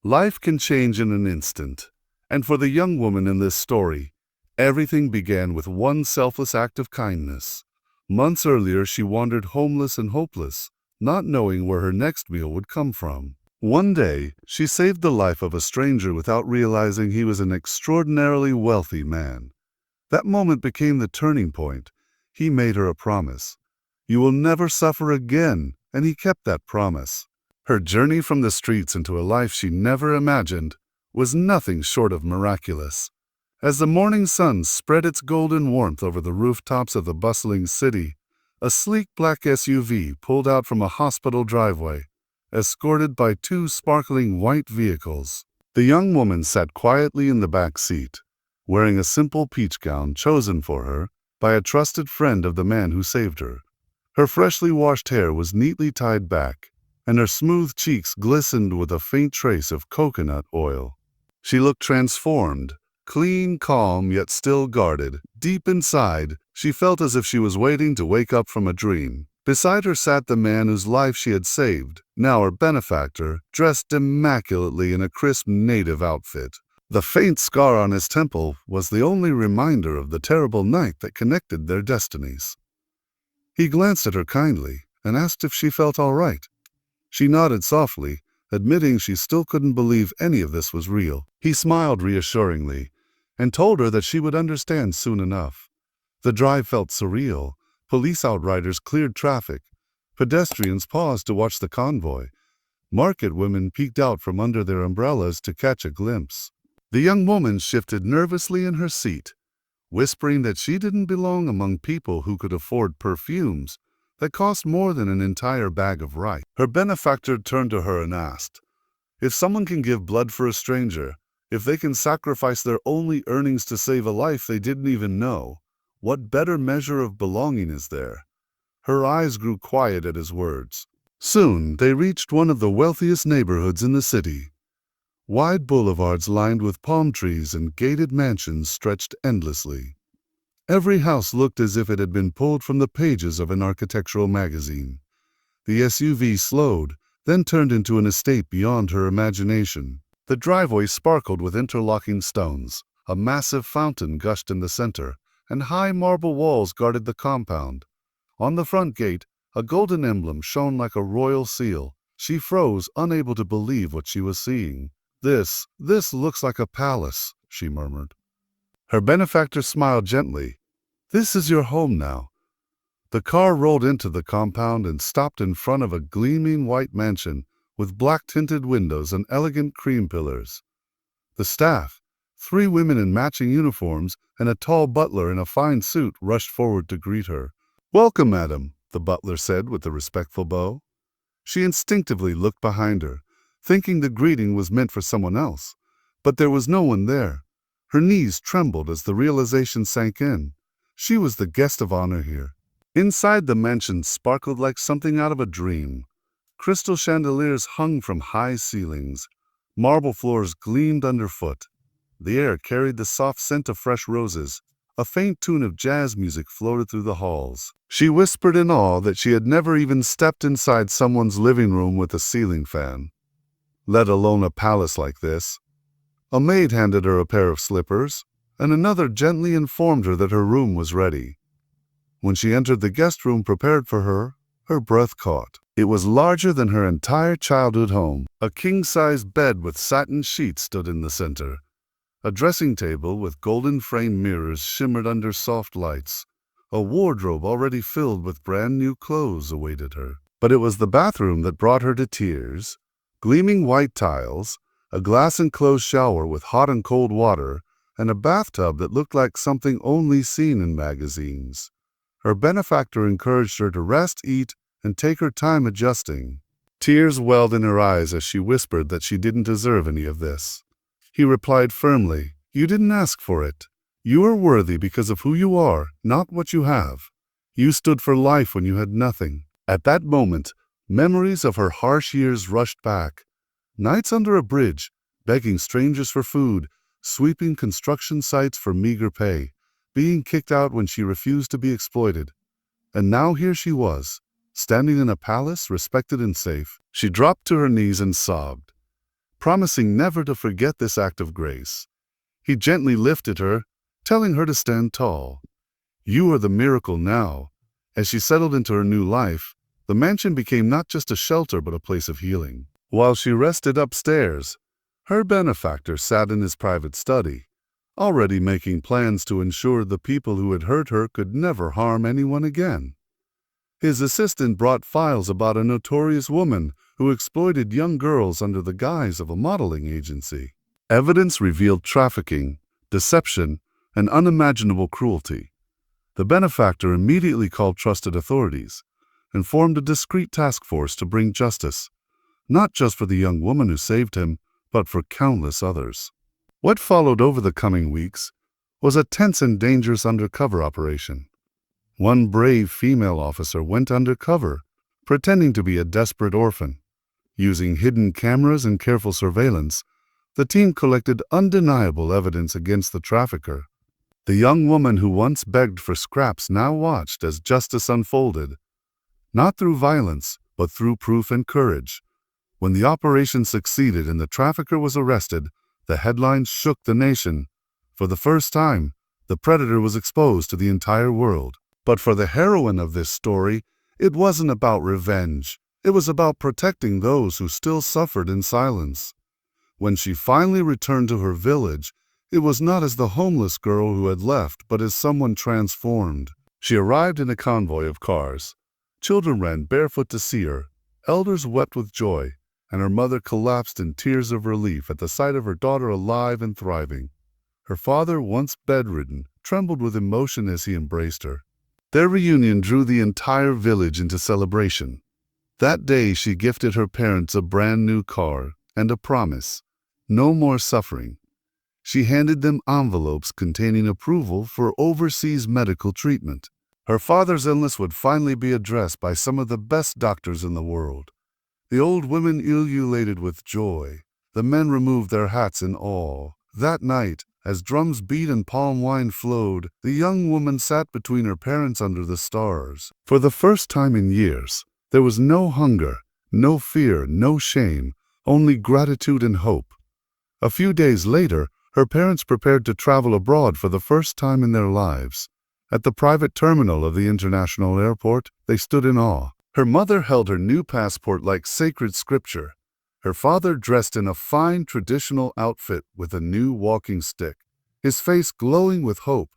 Life can change in an instant, and for the young woman in this story, everything began with one selfless act of kindness. Months earlier, she wandered homeless and hopeless, not knowing where her next meal would come from. One day, she saved the life of a stranger without realizing he was an extraordinarily wealthy man. That moment became the turning point. He made her a promise. "You will never suffer again," and he kept that promise. Her journey from the streets into a life she never imagined was nothing short of miraculous. As the morning sun spread its golden warmth over the rooftops of the bustling city, a sleek black SUV pulled out from a hospital driveway, escorted by two sparkling white vehicles. The young woman sat quietly in the back seat, wearing a simple peach gown chosen for her by a trusted friend of the man who saved her. Her freshly washed hair was neatly tied back, and her smooth cheeks glistened with a faint trace of coconut oil. She looked transformed, clean, calm, yet still guarded. Deep inside, she felt as if she was waiting to wake up from a dream. Beside her sat the man whose life she had saved, now her benefactor, dressed immaculately in a crisp native outfit. The faint scar on his temple was the only reminder of the terrible night that connected their destinies. He glanced at her kindly and asked if she felt all right. She nodded softly, admitting she still couldn't believe any of this was real. He smiled reassuringly and told her that she would understand soon enough. The drive felt surreal. Police outriders cleared traffic. Pedestrians paused to watch the convoy. Market women peeked out from under their umbrellas to catch a glimpse. The young woman shifted nervously in her seat, whispering that she didn't belong among people who could afford perfumes that cost more than an entire bag of rice. Her benefactor turned to her and asked, "If someone can give blood for a stranger, if they can sacrifice their only earnings to save a life they didn't even know, what better measure of belonging is there?" Her eyes grew quiet at his words. Soon, they reached one of the wealthiest neighborhoods in the city. Wide boulevards lined with palm trees and gated mansions stretched endlessly. Every house looked as if it had been pulled from the pages of an architectural magazine. The SUV slowed, then turned into an estate beyond her imagination. The driveway sparkled with interlocking stones. A massive fountain gushed in the center, and high marble walls guarded the compound. On the front gate, a golden emblem shone like a royal seal. She froze, unable to believe what she was seeing. This looks like a palace," she murmured. Her benefactor smiled gently. "This is your home now." The car rolled into the compound and stopped in front of a gleaming white mansion with black-tinted windows and elegant cream pillars. The staff, 3 women in matching uniforms and a tall butler in a fine suit, rushed forward to greet her. "Welcome, madam," the butler said with a respectful bow. She instinctively looked behind her, thinking the greeting was meant for someone else, but there was no one there. Her knees trembled as the realization sank in. She was the guest of honor here. Inside, the mansion sparkled like something out of a dream. Crystal chandeliers hung from high ceilings. Marble floors gleamed underfoot. The air carried the soft scent of fresh roses. A faint tune of jazz music floated through the halls. She whispered in awe that she had never even stepped inside someone's living room with a ceiling fan, let alone a palace like this. A maid handed her a pair of slippers, and another gently informed her that her room was ready. When she entered the guest room prepared for her, her breath caught. It was larger than her entire childhood home. A king-size bed with satin sheets stood in the center. A dressing table with golden-framed mirrors shimmered under soft lights. A wardrobe already filled with brand-new clothes awaited her. But it was the bathroom that brought her to tears. Gleaming white tiles, a glass-enclosed shower with hot and cold water, and a bathtub that looked like something only seen in magazines. Her benefactor encouraged her to rest, eat, and take her time adjusting. Tears welled in her eyes as she whispered that she didn't deserve any of this. He replied firmly, "You didn't ask for it. You are worthy because of who you are, not what you have. You stood for life when you had nothing." At that moment, memories of her harsh years rushed back. Nights under a bridge, begging strangers for food, sweeping construction sites for meager pay, being kicked out when she refused to be exploited. And now here she was, standing in a palace, respected and safe. She dropped to her knees and sobbed. promising never to forget this act of grace. He gently lifted her, telling her to stand tall. "You are the miracle now." As she settled into her new life, the mansion became not just a shelter but a place of healing. While she rested upstairs, her benefactor sat in his private study, already making plans to ensure the people who had hurt her could never harm anyone again. His assistant brought files about a notorious woman who exploited young girls under the guise of a modeling agency. Evidence revealed trafficking, deception, and unimaginable cruelty. The benefactor immediately called trusted authorities and formed a discreet task force to bring justice, not just for the young woman who saved him, but for countless others. What followed over the coming weeks was a tense and dangerous undercover operation. One brave female officer went undercover, pretending to be a desperate orphan. Using hidden cameras and careful surveillance, the team collected undeniable evidence against the trafficker. The young woman who once begged for scraps now watched as justice unfolded, not through violence, but through proof and courage. When the operation succeeded and the trafficker was arrested, the headlines shook the nation. For the first time, the predator was exposed to the entire world. But for the heroine of this story, it wasn't about revenge. It was about protecting those who still suffered in silence. When she finally returned to her village, it was not as the homeless girl who had left, but as someone transformed. She arrived in a convoy of cars. Children ran barefoot to see her, elders wept with joy, and her mother collapsed in tears of relief at the sight of her daughter alive and thriving. Her father, once bedridden, trembled with emotion as he embraced her. Their reunion drew the entire village into celebration. That day she gifted her parents a brand new car and a promise: no more suffering. She handed them envelopes containing approval for overseas medical treatment. Her father's illness would finally be addressed by some of the best doctors in the world. The old women ululated with joy. The men removed their hats in awe. That night, as drums beat and palm wine flowed, the young woman sat between her parents under the stars. For the first time in years, there was no hunger, no fear, no shame, only gratitude and hope. A few days later, her parents prepared to travel abroad for the first time in their lives. At the private terminal of the international airport, they stood in awe. Her mother held her new passport like sacred scripture. Her father dressed in a fine traditional outfit with a new walking stick, his face glowing with hope.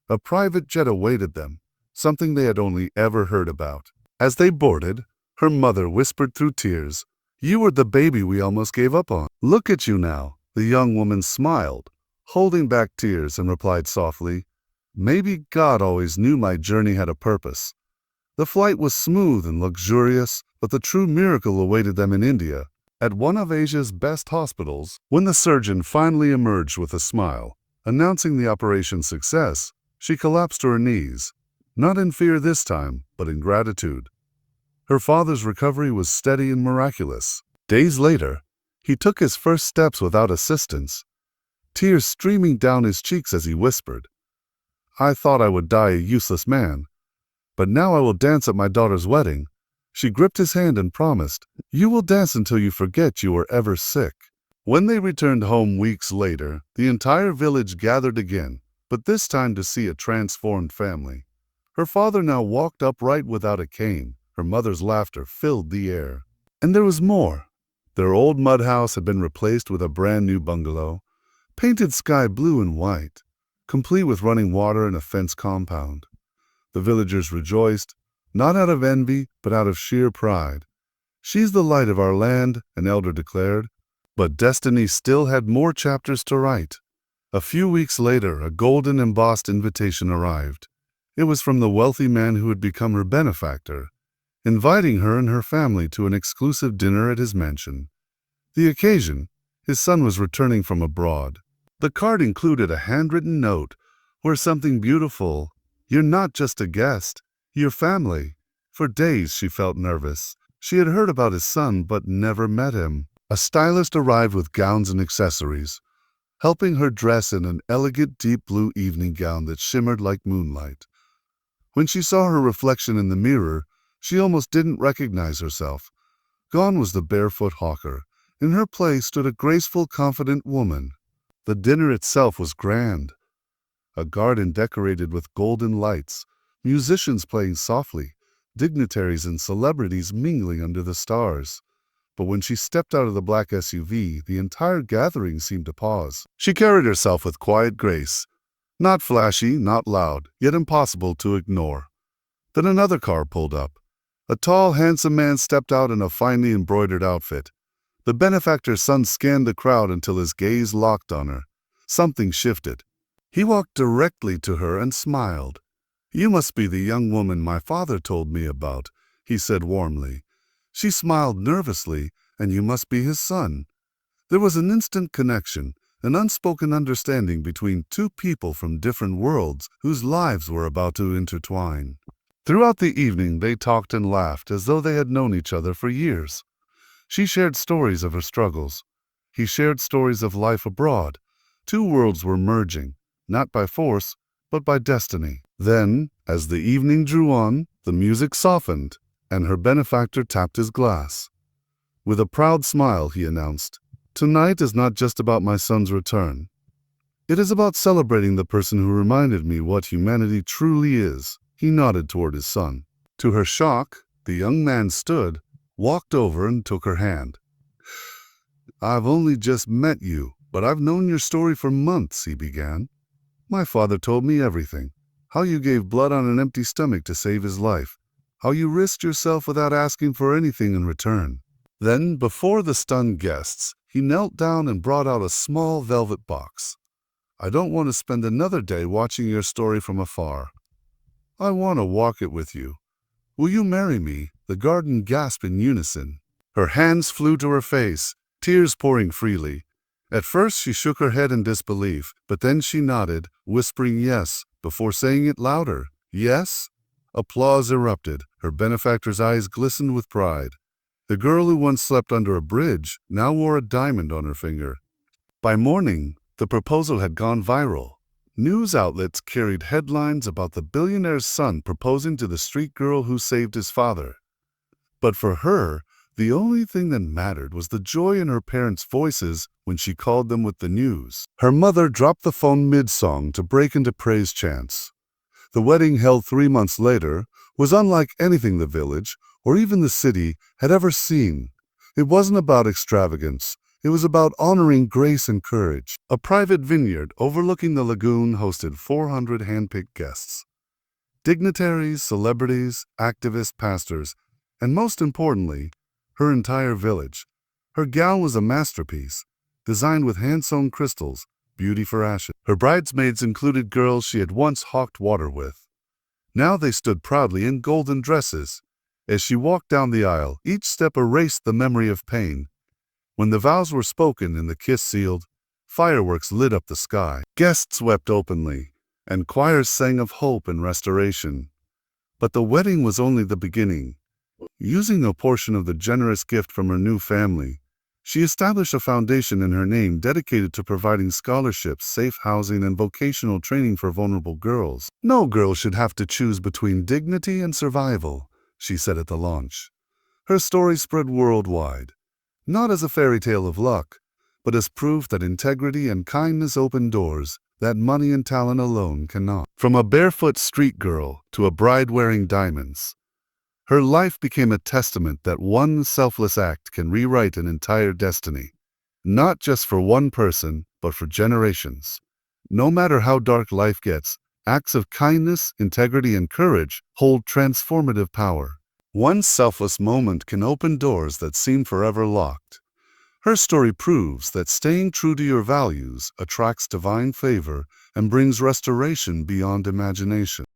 A private jet awaited them, something they had only ever heard about. As they boarded, her mother whispered through tears, "You were the baby we almost gave up on. Look at you now." The young woman smiled, holding back tears, and replied softly, "Maybe God always knew my journey had a purpose." The flight was smooth and luxurious, but the true miracle awaited them in India, at one of Asia's best hospitals. When the surgeon finally emerged with a smile, announcing the operation's success, she collapsed to her knees, not in fear this time, but in gratitude. Her father's recovery was steady and miraculous. Days later, he took his first steps without assistance, tears streaming down his cheeks as he whispered, "I thought I would die a useless man, but now I will dance at my daughter's wedding." She gripped his hand and promised, "You will dance until you forget you were ever sick." When they returned home weeks later, the entire village gathered again, but this time to see a transformed family. Her father now walked upright without a cane. Her mother's laughter filled the air. And there was more. Their old mud house had been replaced with a brand new bungalow, painted sky blue and white, complete with running water and a fenced compound. The villagers rejoiced, not out of envy, but out of sheer pride. "She's the light of our land," an elder declared. But destiny still had more chapters to write. A few weeks later, a golden embossed invitation arrived. It was from the wealthy man who had become her benefactor, inviting her and her family to an exclusive dinner at his mansion. The occasion: his son was returning from abroad. The card included a handwritten note where something beautiful: "You're not just a guest, you're family." For days she felt nervous. She had heard about his son but never met him. A stylist arrived with gowns and accessories, helping her dress in an elegant deep blue evening gown that shimmered like moonlight. When she saw her reflection in the mirror, she almost didn't recognize herself. Gone was the barefoot hawker, In her place stood a graceful, confident woman. The dinner itself was grand. A garden decorated with golden lights, musicians playing softly, dignitaries and celebrities mingling under the stars. But when she stepped out of the black SUV, the entire gathering seemed to pause. She carried herself with quiet grace. Not flashy, not loud, yet impossible to ignore. Then another car pulled up. A tall, handsome man stepped out in a finely embroidered outfit. The benefactor's son scanned the crowd until his gaze locked on her. Something shifted. He walked directly to her and smiled. "You must be the young woman my father told me about," he said warmly. She smiled nervously, "And you must be his son." There was an instant connection, an unspoken understanding between two people from different worlds whose lives were about to intertwine. Throughout the evening, they talked and laughed as though they had known each other for years. She shared stories of her struggles. He shared stories of life abroad. Two worlds were merging, not by force, but by destiny. Then, as the evening drew on, the music softened, and her benefactor tapped his glass. With a proud smile, he announced, "Tonight is not just about my son's return. It is about celebrating the person who reminded me what humanity truly is." He nodded toward his son. To her shock, the young man stood, walked over, and took her hand. "I've only just met you, but I've known your story for months," he began. "My father told me everything. How you gave blood on an empty stomach to save his life. How you risked yourself without asking for anything in return." Then, before the stunned guests, he knelt down and brought out a small velvet box. "I don't want to spend another day watching your story from afar. I want to walk it with you. Will you marry me?" The garden gasped in unison. Her hands flew to her face, tears pouring freely. At first she shook her head in disbelief, but then she nodded, whispering yes, before saying it louder. "Yes?" Applause erupted. Her benefactor's eyes glistened with pride. The girl who once slept under a bridge now wore a diamond on her finger. By morning, the proposal had gone viral. News outlets carried headlines about the billionaire's son proposing to the street girl who saved his father. But for her, the only thing that mattered was the joy in her parents' voices when she called them with the news. Her mother dropped the phone mid-song to break into praise chants. The wedding, held 3 months later, was unlike anything the village, or even the city, had ever seen. It wasn't about extravagance. It was about honoring grace and courage. A private vineyard overlooking the lagoon hosted 400 hand-picked guests. Dignitaries, celebrities, activists, pastors, and most importantly, her entire village. Her gown was a masterpiece, designed with hand-sewn crystals, beauty for ashes. Her bridesmaids included girls she had once hawked water with. Now they stood proudly in golden dresses. As she walked down the aisle, each step erased the memory of pain. When the vows were spoken and the kiss sealed, fireworks lit up the sky. Guests wept openly, and choirs sang of hope and restoration. But the wedding was only the beginning. Using a portion of the generous gift from her new family, she established a foundation in her name dedicated to providing scholarships, safe housing, and vocational training for vulnerable girls. "No girl should have to choose between dignity and survival," she said at the launch. Her story spread worldwide, not as a fairy tale of luck, but as proof that integrity and kindness open doors that money and talent alone cannot. From a barefoot street girl to a bride wearing diamonds, her life became a testament that one selfless act can rewrite an entire destiny, not just for one person, but for generations. No matter how dark life gets, acts of kindness, integrity, and courage hold transformative power. One selfless moment can open doors that seem forever locked. Her story proves that staying true to your values attracts divine favor and brings restoration beyond imagination.